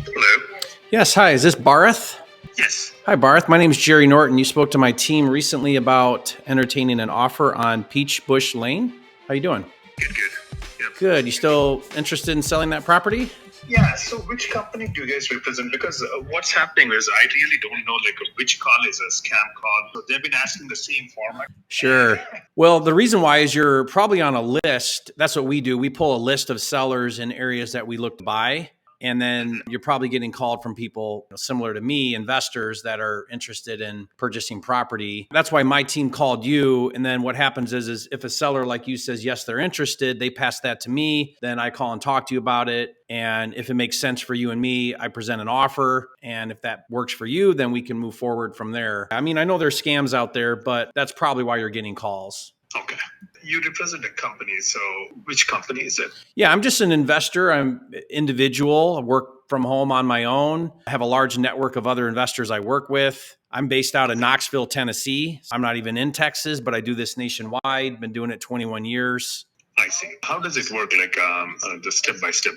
Hello. Yes, hi. Is this Barath? Yes. Hi, Barth. My name is Jerry Norton. You spoke to my team recently about entertaining an offer on Peach Bush Lane. How you doing? Good. Yep. Good. You still interested in selling that property? Yeah. So, which company do you guys represent? Because what's happening is I really don't know which call is a scam call. So they've been asking the same format. Sure. Well, the reason why is you're probably on a list. That's what we do. We pull a list of sellers in areas that we look to buy. And then you're probably getting called from people similar to me, investors that are interested in purchasing property. That's why my team called you. And then what happens is if a seller like you says, yes, they're interested, they pass that to me. Then I call and talk to you about it. And if it makes sense for you and me, I present an offer. And if that works for you, then we can move forward from there. I mean, I know there's scams out there, but that's probably why you're getting calls. Okay. You represent a company, so which company is it? Yeah, I'm just an investor. I'm individual. I work from home on my own. I have a large network of other investors I work with. I'm based out of Knoxville, Tennessee. I'm not even in Texas, but I do this nationwide. Been doing it 21 years. I see. How does it work? The step by step,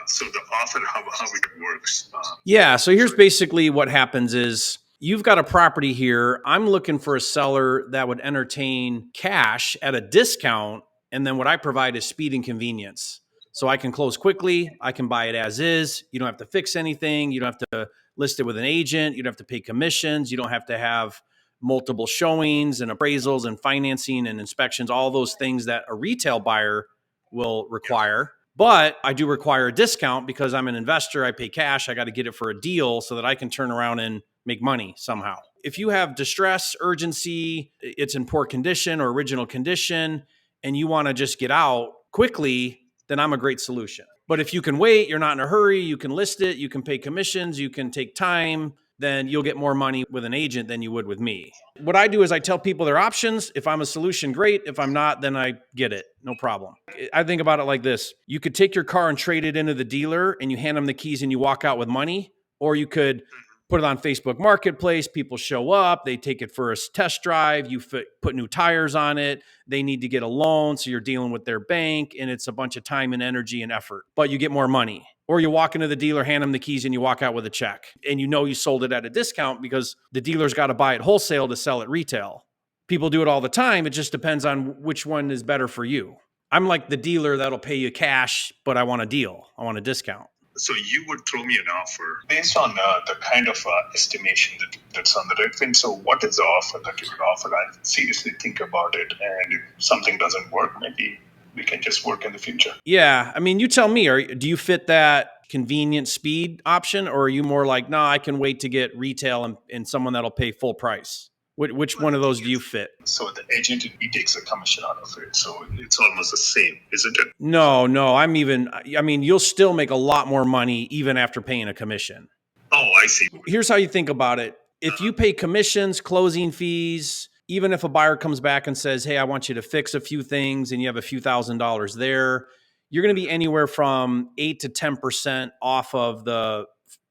so the offer, how it works? Yeah. So here's basically what happens is you've got a property here. I'm looking for a seller that would entertain cash at a discount. And then what I provide is speed and convenience. So I can close quickly. I can buy it as is. You don't have to fix anything. You don't have to list it with an agent. You don't have to pay commissions. You don't have to have multiple showings and appraisals and financing and inspections, all those things that a retail buyer will require. But I do require a discount because I'm an investor. I pay cash. I got to get it for a deal so that I can turn around and make money somehow. If you have distress, urgency, it's in poor condition or original condition, and you want to just get out quickly, then I'm a great solution. But if you can wait, you're not in a hurry, you can list it, you can pay commissions, you can take time, then you'll get more money with an agent than you would with me. What I do is I tell people their options. If I'm a solution, great. If I'm not, then I get it. No problem. I think about it like this. You could take your car and trade it into the dealer and you hand them the keys and you walk out with money, or you could put it on Facebook Marketplace. People show up. They take it for a test drive. You put new tires on it. They need to get a loan. So you're dealing with their bank and it's a bunch of time and energy and effort, but you get more money. Or you walk into the dealer, hand them the keys, and you walk out with a check. And you know you sold it at a discount because the dealer's got to buy it wholesale to sell it retail. People do it all the time. It just depends on which one is better for you. I'm like the dealer that'll pay you cash, but I want a deal. I want a discount. So you would throw me an offer based on the kind of estimation that's on the Redfin. So what is the offer that you would offer? I seriously think about it, and if something doesn't work, maybe we can just work in the future. Yeah. I mean, you tell me, do you fit that convenient speed option, or are you more like, no, I can wait to get retail and someone that'll pay full price? Which one of those do you fit? So the agent, he takes a commission out of it. So it's almost the same, isn't it? No, you'll still make a lot more money even after paying a commission. Oh, I see. Here's how you think about it. If you pay commissions, closing fees, even if a buyer comes back and says, hey, I want you to fix a few things and you have a few $1,000s there, you're going to be anywhere from 8 to 10% off of the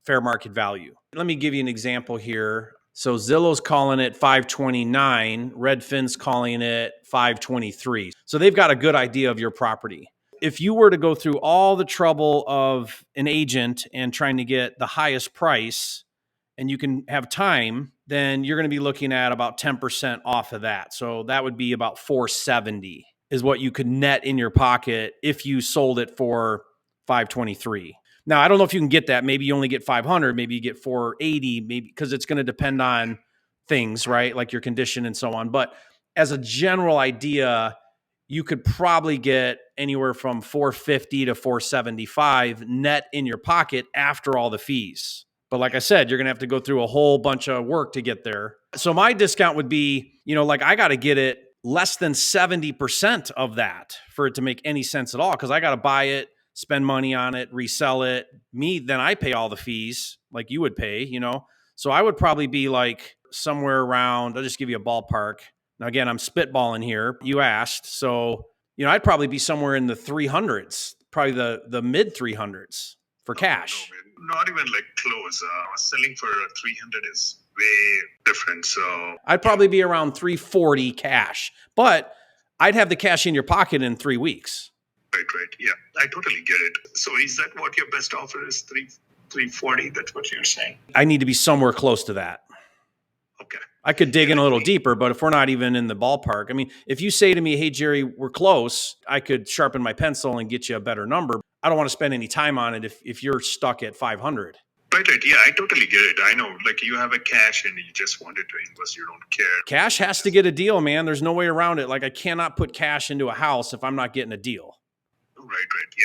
fair market value. Let me give you an example here. So Zillow's calling it 529, Redfin's calling it 523. So they've got a good idea of your property. If you were to go through all the trouble of an agent and trying to get the highest price and you can have time, then you're going to be looking at about 10% off of that. So that would be about 470 is what you could net in your pocket if you sold it for 523. Now, I don't know if you can get that. Maybe you only get 500, maybe you get 480, maybe because it's going to depend on things, right? Like your condition and so on. But as a general idea, you could probably get anywhere from 450 to 475 net in your pocket after all the fees. But like I said, you're going to have to go through a whole bunch of work to get there. So my discount would be, I got to get it less than 70% of that for it to make any sense at all. Because I got to buy it, spend money on it, resell it. Then I pay all the fees like you would pay, So I would probably be like somewhere around, I'll just give you a ballpark. Now, again, I'm spitballing here. You asked. So, I'd probably be somewhere in the 300s, probably the mid 300s for cash. No, not even like close. Selling for 300 is way different. So I'd probably be around 340 cash, but I'd have the cash in your pocket in 3 weeks. Right. Yeah, I totally get it. So is that what your best offer is? 340, that's what you're saying? I need to be somewhere close to that. Okay. I could dig in a little deeper, but if we're not even in the ballpark, I mean, if you say to me, hey, Jerry, we're close, I could sharpen my pencil and get you a better number. I don't want to spend any time on it if you're stuck at 500. Right. Yeah, I totally get it. I know, like you have a cash and you just wanted to invest, you don't care. Cash has to get a deal, man. There's no way around it. Like I cannot put cash into a house if I'm not getting a deal. Right. Yeah.